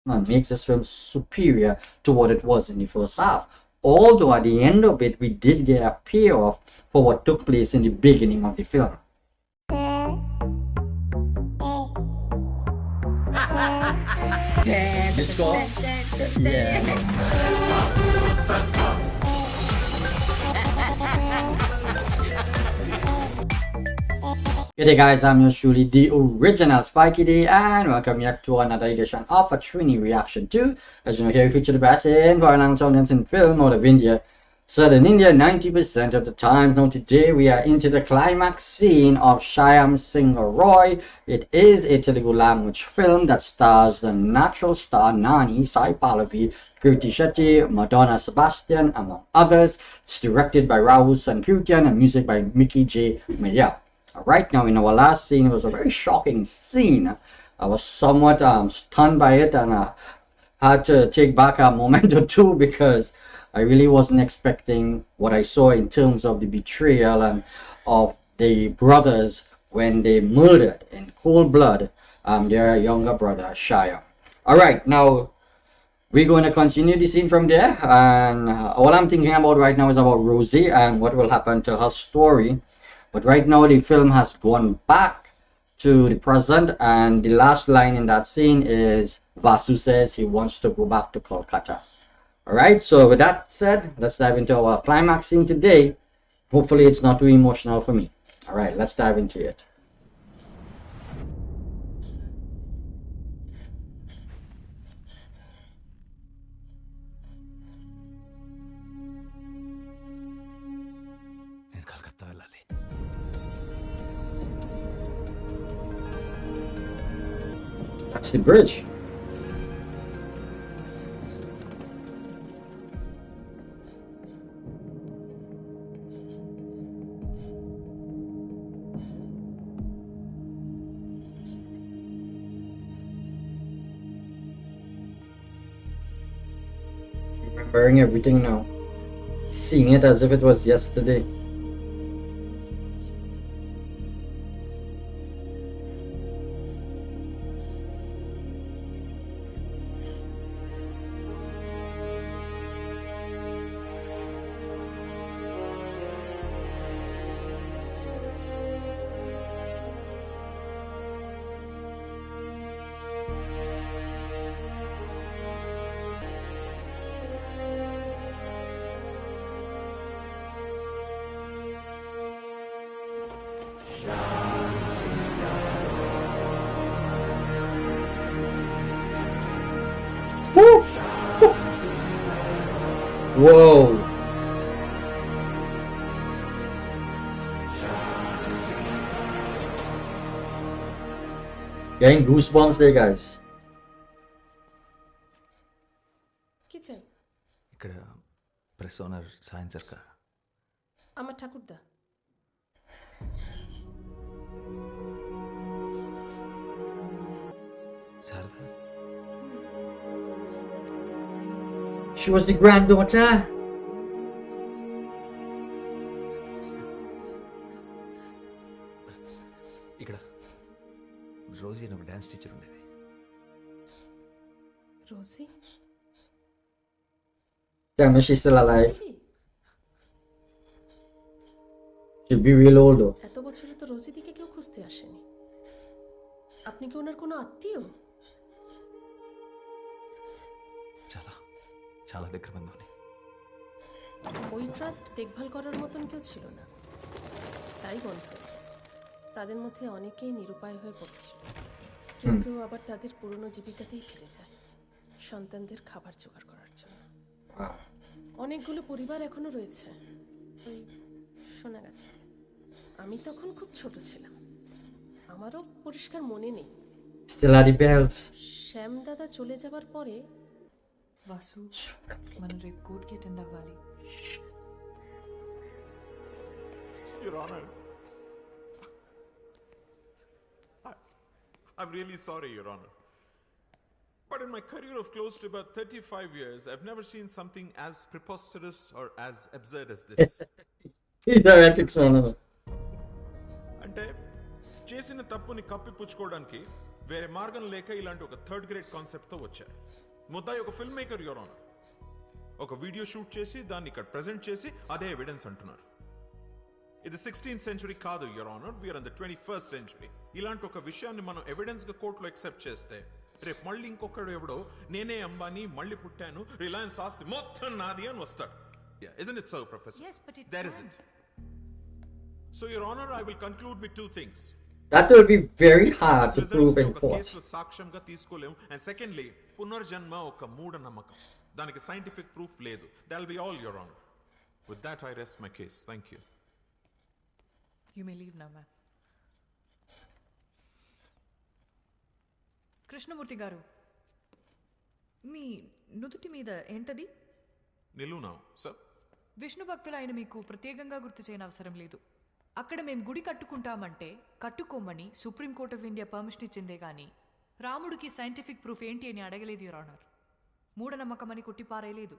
makes this film superior to what it was in the first half. Although at the end of it, we did get a payoff for what took place in the beginning of the film. Damn, this score. Yeah. Good day guys, I'm yours truly, the original Spiky D, and welcome back to another edition of a Trini Reaction 2. As you know, here we feature the best in foreign language audience in film out of India. Set in India 90% of the time. Now today we are into the climax scene of Shyam Singha Roy. It is a Telugu language film that stars the natural star Nani, Sai Pallavi, Krithi Shetty, Madonna Sebastian, among others. It's directed by Rahul Sankrityan and music by Mickey J. Meyer. Right now, in our last scene, it was a very shocking scene. I was somewhat stunned by it, and I had to take back a moment or two because I really wasn't expecting what I saw in terms of the betrayal and of the brothers when they murdered in cold blood their younger brother, Shyam. Alright, now we're going to continue the scene from there, and all I'm thinking about right now is about Rosie and what will happen to her story. But right now the film has gone back to the present, and the last line in that scene is Vasu says he wants to go back to Kolkata. Alright, so with that said, let's dive into our climax scene today. Hopefully it's not too emotional for me. Alright, let's dive into it. That's the bridge. Remembering everything now. Seeing it as if it was yesterday. Woo! Whoa! Getting goosebumps there, guys. Kitchen. ఇక్కడ press owner సాయం సర్కార్ আমার ঠাকুরদা Sharada She was the granddaughter. ఇక్కడ Rosie అని ఒక dance teacher ఉండేది. রোজি Damn, she's still alive. She'll be real old though. এত বছরে তো রোজি দিকে কেউ খুঁজতে আসেনি। আপনি কি ওনার কোনো আত্মীয়? చాలా చాలా దగ్గర బంధువుని. ওই ট্রাস্ট দেখভাল করার মতন কেউ ছিল না, তাই বন্ধ হয়েছে। তাদের মধ্যে অনেকেই নিরুপায় হয়ে পড়েছিল, কেউ কেউ আবার তাদের পুরনো জীবিকাতেই ফিরে যায় সন্তানদের খাবার জোগাড় করার জন্য। অনেকগুলো পরিবার এখনো রয়েছে, ওই শোনা গেছে। আমি তখন খুব ছোট ছিলাম, আমারও পরিষ্কার মনে নেই। Still at the belts. শ্যাম দাদা চলে যাবার পরে వాసు మనం రేపు కోర్టుకి అటెండ్ అవ్వాలి. Your Honor, I'm really sorry, Your Honor. But in my career of close to about 35 years, I've never seen something as preposterous or as absurd as this. He's the ethics one. అంటే చేసిన తప్పుని కప్పిపుచ్చుకోవడానికి వేరే మార్గం లేక ఇలాంటి ఒక third grade కాన్సెప్ట్తో వచ్చారు. ముద్దాయి ఒక ఫిల్మ్ మేకర్ యువర్ ఆనర్. ఒక వీడియో షూట్ చేసి దాన్ని ఇక్కడ ప్రెజెంట్ చేసి అదే ఎవిడెన్స్ అంటున్నారు. ఇది 16th century కాదు your honour, we're in the 21st century. ఇలాంటి ఒక విషయాన్ని మనం ఎవిడెన్స్ గా కోర్టులో ఎక్సెప్ట్ చేస్తే రేపు మళ్ళీ ఇంకొకడు ఎవడో నేనే అంబానీ మళ్ళీ పుట్టాను రిలయన్స్ ఆస్తి మొత్తం నాది అని వస్తాడు. Isn't it so, Professor? Yes, but it That can't. isn't. So, Your Honor, I will conclude with two things. That will be very hard to prove in court. కేసులో సాక్ష్యంగా తీసుకోలేము. అండ్ సెకండ్లీ, పునర్జన్మ ఒక మూఢ నమ్మకం, దానికి సైంటిఫిక్ ప్రూఫ్ లేదు. That'll be all, Your Honor. With that, I rest my case. Thank you. You may leave now, ma'am. Krishnamurthy గారు, మీ నుదుటి మీద ఏంటది? నిలువునా సార్? విష్ణు భక్తులైన మీకు ప్రత్యేకంగా గుర్తు చేయని అవసరం లేదు. అక్కడ మేము గుడి కట్టుకుంటామంటే కట్టుకోమని సుప్రీంకోర్ట్ ఆఫ్ ఇండియా పర్మిషన్ ఇచ్చిందే కానీ రాముడికి సైంటిఫిక్ ప్రూఫ్ ఏంటి అని అడగలేదు యువర్ ఆనర్. మూఢనమ్మకమని కొట్టిపారేయలేదు.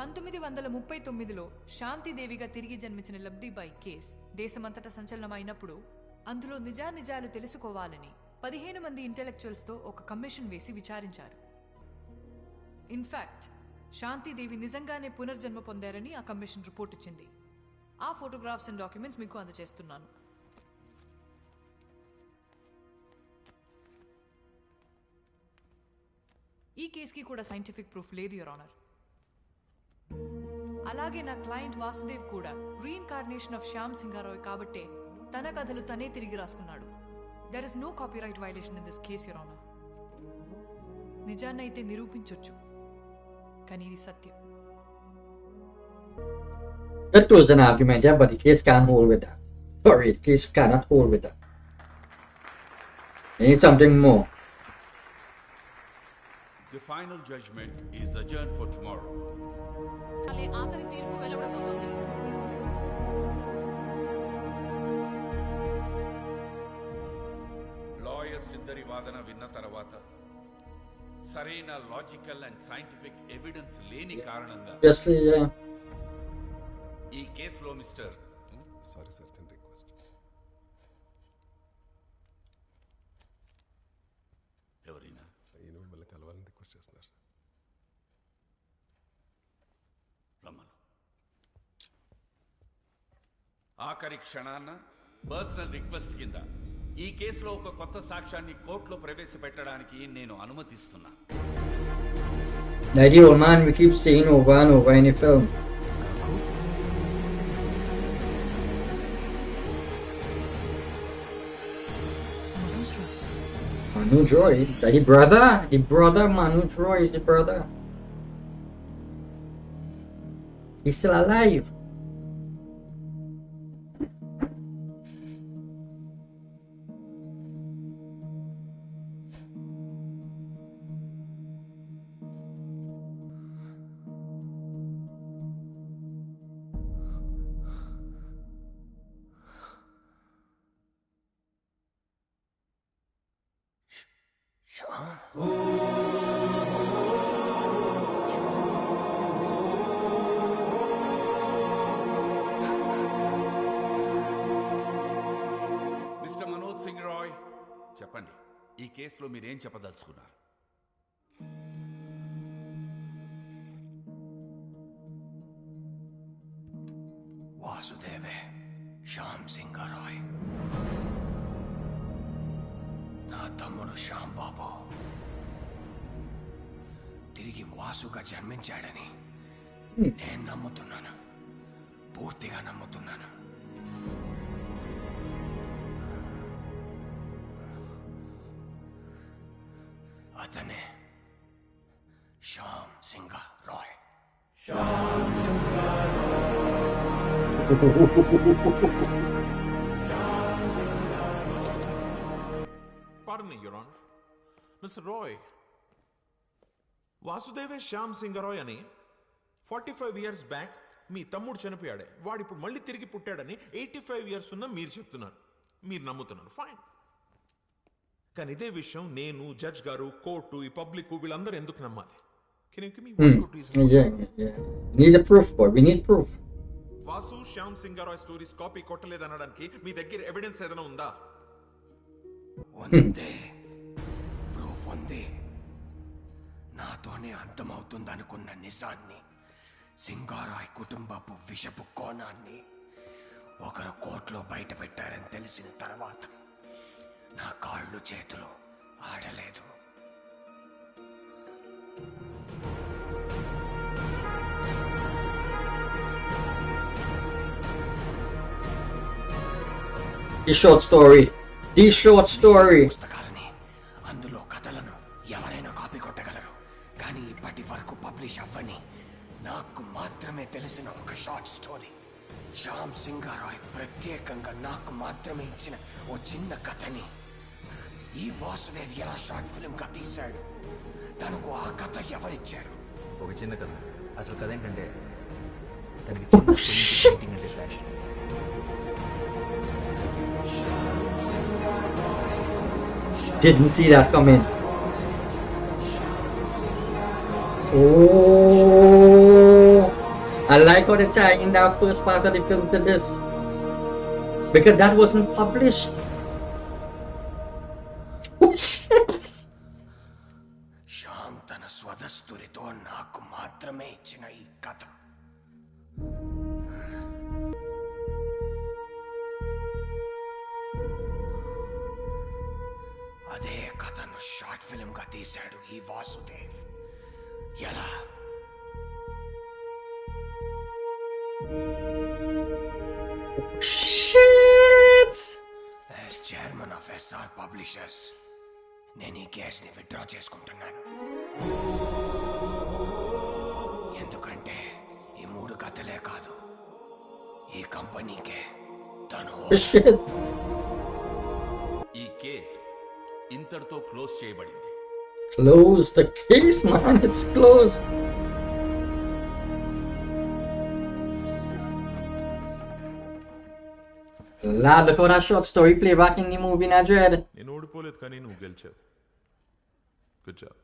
1939లో శాంతిదేవిగా తిరిగి జన్మించిన లబ్ధిబాయి కేస్ దేశమంతటా సంచలనమైనప్పుడు అందులో నిజానిజాలు తెలుసుకోవాలని 15 మంది ఇంటెలెక్చువల్స్తో ఒక కమిషన్ వేసి విచారించారు. ఇన్ఫ్యాక్ట్ శాంతిదేవి నిజంగానే పునర్జన్మ పొందారని ఆ కమిషన్ రిపోర్ట్ ఇచ్చింది. ఆ ఫోటోగ్రాఫ్స్ అండ్ డాక్యుమెంట్స్ మీకు అందజేస్తున్నాను. ఈ కేసుకి కూడా సైంటిఫిక్ ప్రూఫ్ లేదు యువర్ ఆనర్. అలాగే నా క్లయింట్ వాసుదేవ్ కూడా రీఇన్కార్నేషన్ ఆఫ్ శ్యామ్ సింగారాయ్ కాబట్టే తన కథలు తనే తిరిగి రాసుకున్నాడు. There is no copyright violation in this case your honour. నిజాన్నైతే నిరూపించొచ్చు, కానీ ఇది సత్యం. That was an argument, yeah, but the case can't hold with that. Sorry, the case cannot hold with that. They need something more. The final judgment is adjourned for tomorrow. ఆఖరి తీర్పు వెలువడబోతోంది. Lawyers ఇద్దరి వాదన విన్న తర్వాత సరైన logical and scientific evidence లేని కారణంగా Obviously, yeah. ఈ కేసులో మిస్టర్ సారీ సార్, చిన్న రిక్వెస్ట్. ఎవరైనా ఈయన మిమ్మల్ని కలవాలని రిక్వెస్ట్ చేస్తున్నారు సార్. రమ్మను. ఆఖరి క్షణాన్న పర్సనల్ రిక్వెస్ట్ కింద ఈ కేసులో ఒక కొత్త సాక్ష్యాన్ని కోర్టులో ప్రవేశపెట్టడానికి నేను అనుమతిస్తున్నా. Like the old man we keep seeing over and over in the film. Manoj Roy, like the brother Manoj Roy is the brother. He's still alive. Mister Manoj Singh Rai, చెప్పండి, ఈ కేసులో మీరేం చెప్పదలుచుకున్నారు? వాసుదేవే శ్యామ్ సింగారాయ్, నా తమ్ముడు శ్యామ్ బాబు తిరిగి వాసుగా జన్మించాడని నేను నమ్ముతున్నాను, పూర్తిగా నమ్ముతున్నాను. అతనే Shyam సింగా Roy. Pardon me, Your Honor. Mr. Roy, వాసుదేవే Shyam Singha Roy అని 45 years బ్యాక్ మీ తమ్ముడు చనిపోయాడే, వాడు ఇప్పుడు మళ్ళీ తిరిగి పుట్టాడని 85 years ఉన్న మీరు చెప్తున్నారు, మీరు నమ్ముతున్నారు. ఫైన్. కానీ ఇదే విషయం నేను, జడ్జ్ గారు, కోర్టు, ఈ పబ్లిక్ వీళ్ళందరూ ఎందుకు నమ్మాలి? Can you give me one good reason? Yeah. We need a proof, boy. We need proof. Vasu Shyam Singha Roy stories copy కొట్టలేదనడానికి మీ దగ్గర ఎవిడెన్స్ ఏదైనా ఉందా? ఉందే ప్రూఫ్ ఉంది. నాతోనే అంతమవుతుందనుకున్న నిజాన్ని, సింగారాయ్ కుటుంబపు విషపు కోణాన్ని ఒకరు కోర్టులో బయట పెట్టారని తెలిసిన తర్వాత నా కాళ్ళు చేతులు ఆడలేదు. The short story. The short story. పుస్తకాలని, అందులో కథలను ఎవరైనా కాపీ కొట్టగలరు. కానీ ఇప్పటి వరకు పబ్లిష్ అవ్వని, నాకు మాత్రమే తెలిసిన ఒక షార్ట్ స్టోరీ, శ్యామ్ సింగారాయ్ ప్రత్యేకంగా నాకు మాత్రమే ఇచ్చిన ఓ చిన్న కథని ఈ వాసుదేవ్ ఎలా షార్ట్ ఫిల్మ్ గా తీశాడు. తనకు ఆ కథ ఎవరిచ్చారు? ఒక చిన్న కథ. అసలు కథ ఏంటంటే తనకి చిన్న పెయింటింగ్ అంటే passion. Didn't see that coming. Oh, I like how they tie in that first part of the film to this, because that wasn't published. Oh shit! Shyam తన స్వదస్తురితో నాకు మాత్రమే ఇచ్చిన ఈ కథ. అదే కథను షార్ట్ ఫిల్మ్ గా తీశాడు ఈ వాసుదేవ్. ఎలా? Shit! As chairman of SR publishers నేను ఈ కేస్ ని విత్డ్రా చేసుకుంటున్నాను. ఎందుకంటే ఈ 3 కథలే కాదు, ఈ కంపెనీకే తను Shit! ఈ కేస్ ఇంతటితో క్లోజ్ చేయబడింది. Close the case, man. It's closed. Lad, look how that short story play back in the movie in Dread. నేను ఓడిపోలేదు కానీ నువ్వు గెలిచావు. Good job.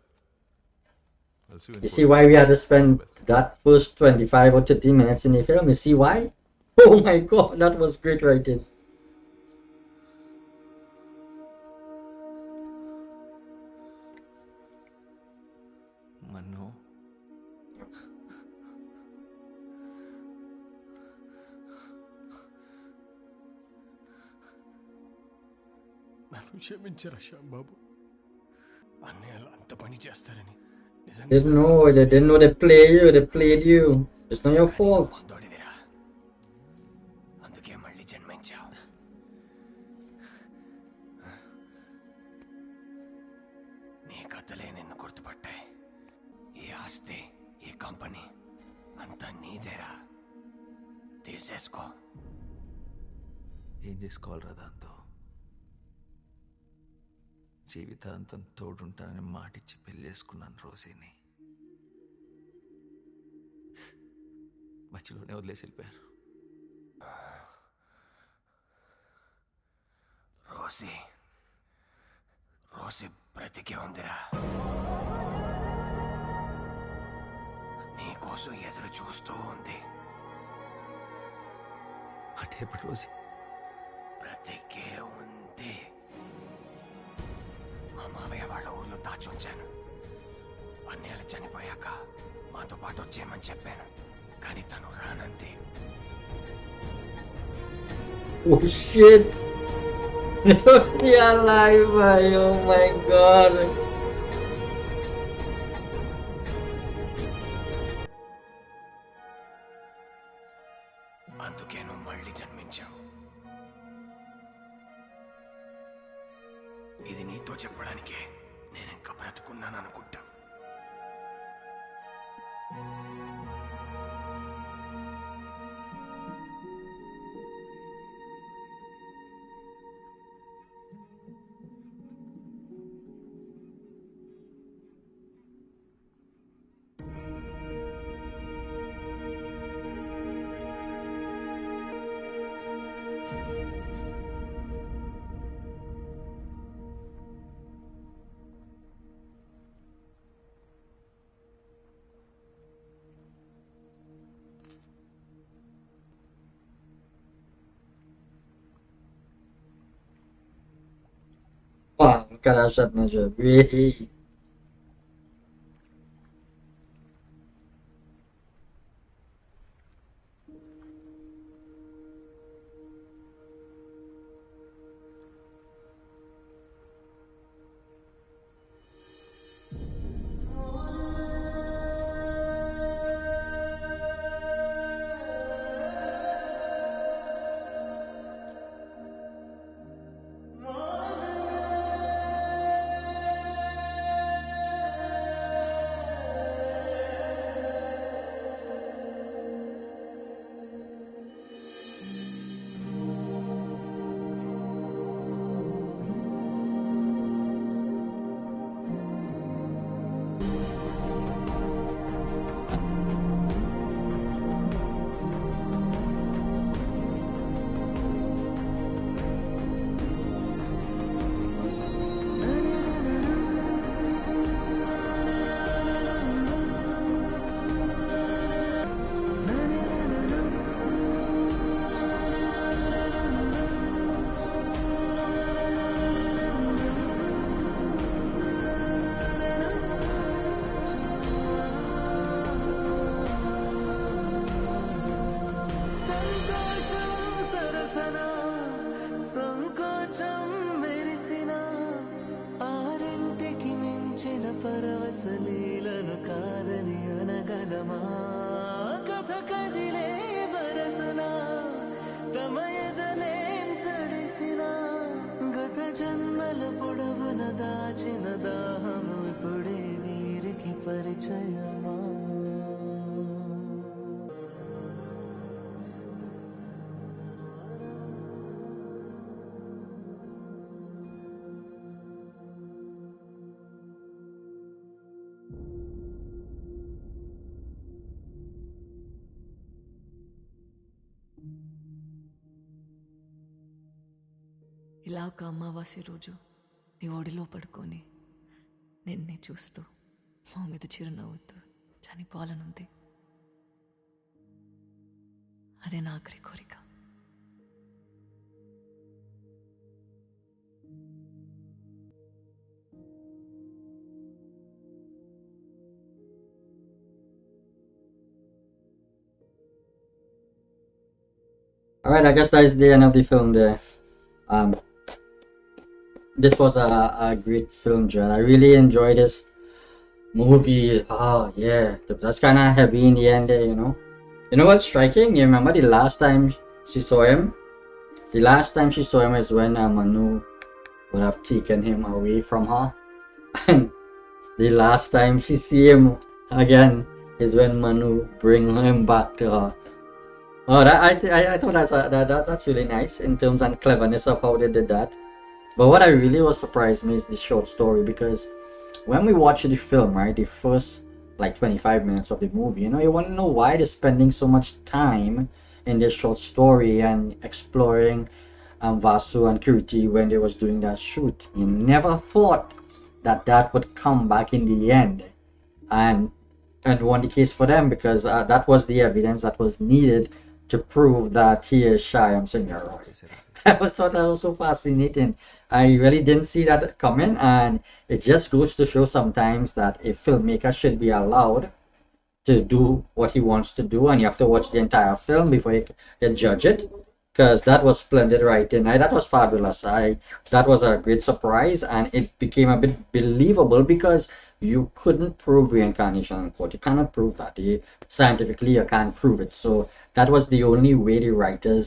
You see why we had to spend that first 25 or 30 minutes in the film? You see why? Oh my god, that was great writing. మన్ను నన్ను క్షమించరా శ్యామ్ బాబు. అన్నయ్యలు అంత పని చేస్తారని They didn't know they play you, they played you. It's not your fault. కొందోడివిరా, అందుకే మళ్ళీ జన్మించావు. నీ కథలే నిన్ను గుర్తుపట్టాయి. ఈ ఆస్తి, ఈ కంపెనీ అంతా నీదేరా. తీసేసుకో. ఏం చేసుకోవాలరా దాంతో? జీవితాంతం తోడుంటానని మాటిచ్చి పెళ్లి చేసుకున్నాను రోజీని. మధ్యలోనే వదిలేసి వెళ్ళిపోయారు. రోసి రోసి బ్రతికే ఉందిరా. నీకోసం ఎదురు చూస్తూ ఉంది. అంటే ఇప్పుడు రోజీ బ్రతికే ఉంది. మా మామయ్య వాళ్ళ ఊర్లో దాచుంచాను. అన్నయ్యలు చనిపోయాక మాతో పాటు వచ్చేయమని చెప్పాను, కానీ తను రానంది. Oh shit! You're alive, boy. Oh my god. అందుకే నువ్వు మళ్ళీ జన్మించావు. ఇది నీతో చెప్పడానికే నేను ఇంకా బ్రతుకున్నాను అనుకుంటా. Look at that shot, Najib. Really. పరవశలీలను కాదని అనగలమా కథ కదిలే వరసన తమ ఎదలేం తడిసిన గత జన్మల పొడవున దాచిన దాహము ఇప్పుడే వీరికి పరిచయమా. ఇలా ఒక అమావాస్య రోజు నీ ఒడిలో పడుకొని నిన్నే చూస్తూ మా మీద చిరునవ్వుతూ చనిపోవాలనుంది. అదే నా ఆఖరి కోరిక. Alright, I guess that is the end of the film there. This was a great film, Joel. I really enjoyed this movie. Oh yeah, that's kind of heavy in the end there, you know. You know what's striking? You remember the last time she saw him? The last time she saw him is when Manu would have taken him away from her. And the last time she see him again is when Manu bring him back to her. Oh, I thought that's really nice in terms and cleverness of how they did that. But what I really was surprised me is the short story, because when we watch the film, right, the first like 25 minutes of the movie, you know, you want to know why they're spending so much time in this short story and exploring Vasu and Krithi when they was doing that shoot. You never thought that that would come back in the end and won the case for them, because that was the evidence that was needed to prove that he is Shyam Singha. I thought that was so fascinating. I really didn't see that coming, and it just goes to show sometimes that a filmmaker should be allowed to do what he wants to do, and you have to watch the entire film before you can judge it, because that was splendid writing. That was fabulous. That was a great surprise, and it became a bit believable because you couldn't prove reincarnation in court. You cannot prove that. Scientifically, you can't prove it. So that was the only way the writers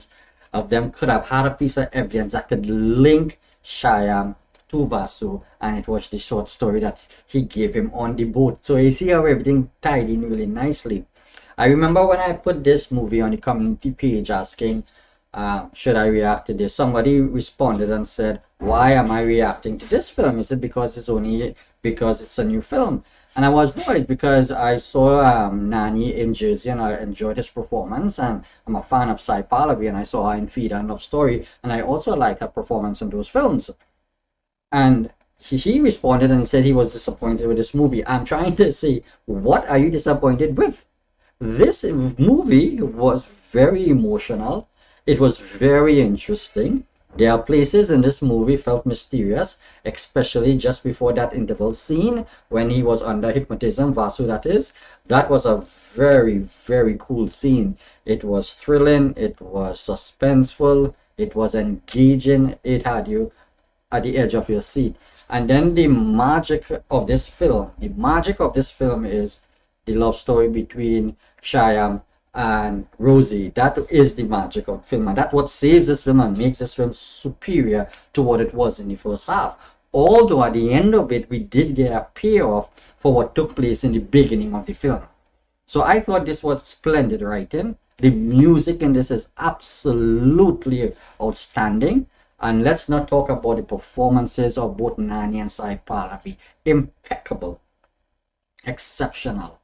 of them could have had a piece of evidence that could link Shyam to Vasu, and it was the short story that he gave him on the boat. So you see how everything tied in really nicely. I remember when I put this movie on the community page asking, should I react to this? Somebody responded and said, why am I reacting to this film? Is it because it's a new film? And I was, no, it's because I saw Nani in Jersey and I enjoyed his performance, and I'm a fan of Sai Pallavi and I saw her in Feed and Love Story, and I also like her performance in those films. And he responded and he said he was disappointed with this movie. I'm trying to say, what are you disappointed with? This movie was very emotional. It was very interesting, There are places in this movie felt mysterious, especially just before that interval scene when he was under hypnotism, Vasu that is. That was a very, very cool scene. It was thrilling, it was suspenseful, it was engaging, it had you at the edge of your seat. And then the magic of this film, is the love story between Shyam and Rosie. That is the magic of the film, and that's what saves this film and makes this film superior to what it was in the first half. Although at the end of it, we did get a payoff for what took place in the beginning of the film. So I thought this was splendid writing. The music in this is absolutely outstanding. And let's not talk about the performances of both Nani and Sai Pallavi. Impeccable. Exceptional.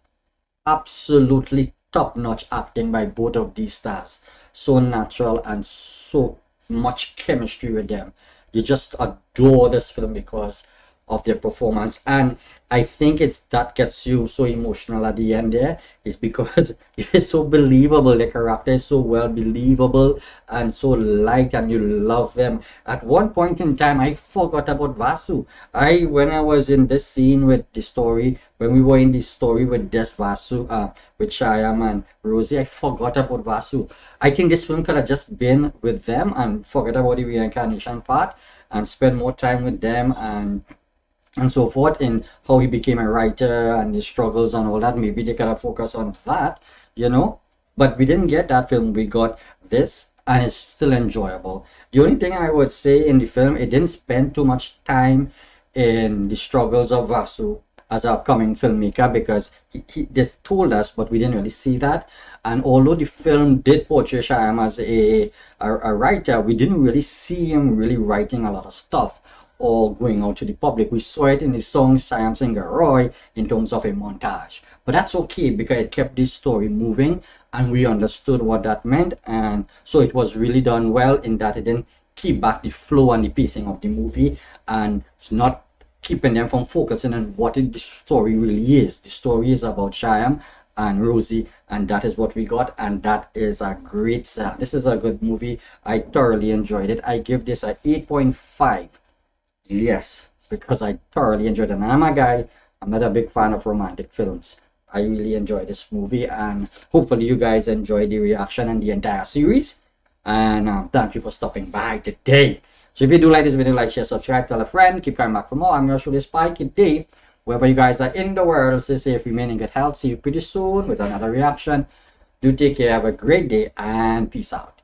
Absolutely top-notch acting by both of these stars. So natural and so much chemistry with them. You just adore this film because of their performance. And I think it's that gets you so emotional at the end there, is because it's so believable. The character is so well believable and so light, and you love them. At one point in time, I forgot about Vasu. When I was in this scene with the story, when we were in the story with this Vasu, with Shyam and Rosie, I forgot about Vasu. I think this film could have just been with them and forget about the reincarnation part and spend more time with them and so forth, in how he became a writer and his struggles and all that. Maybe they could have focused on that, but we didn't get that film. We got this, and it's still enjoyable. The only thing I would say in the film, it didn't spend too much time in the struggles of Vasu as an upcoming filmmaker, because he just told us, but we didn't really see that. And although the film did portray Shyam as a writer, we didn't really see him really writing a lot of stuff or going out to the public. We saw it in the song Shyam Singha in terms of a montage. But that's okay, because it kept this story moving and we understood what that meant. And so it was really done well in that it didn't keep back the flow and the pacing of the movie, and it's not keeping them from focusing on what the story really is. The story is about Shyam and Rosie, and that is what we got, and that is a great sell. This is a good movie. I thoroughly enjoyed it. I give this a 8.5. Yes, because I thoroughly enjoyed it. And I'm not a big fan of romantic films. I really enjoyed this movie, and hopefully you guys enjoyed the reaction and the entire series. And thank you for stopping by today. So if you do like this video, like, share, subscribe, tell a friend. Keep coming back for more. I'm your Shuli Spikey Day. Wherever you guys are in the world, stay safe, remain in good health. See you pretty soon with another reaction. Do take care. Have a great day, and peace out.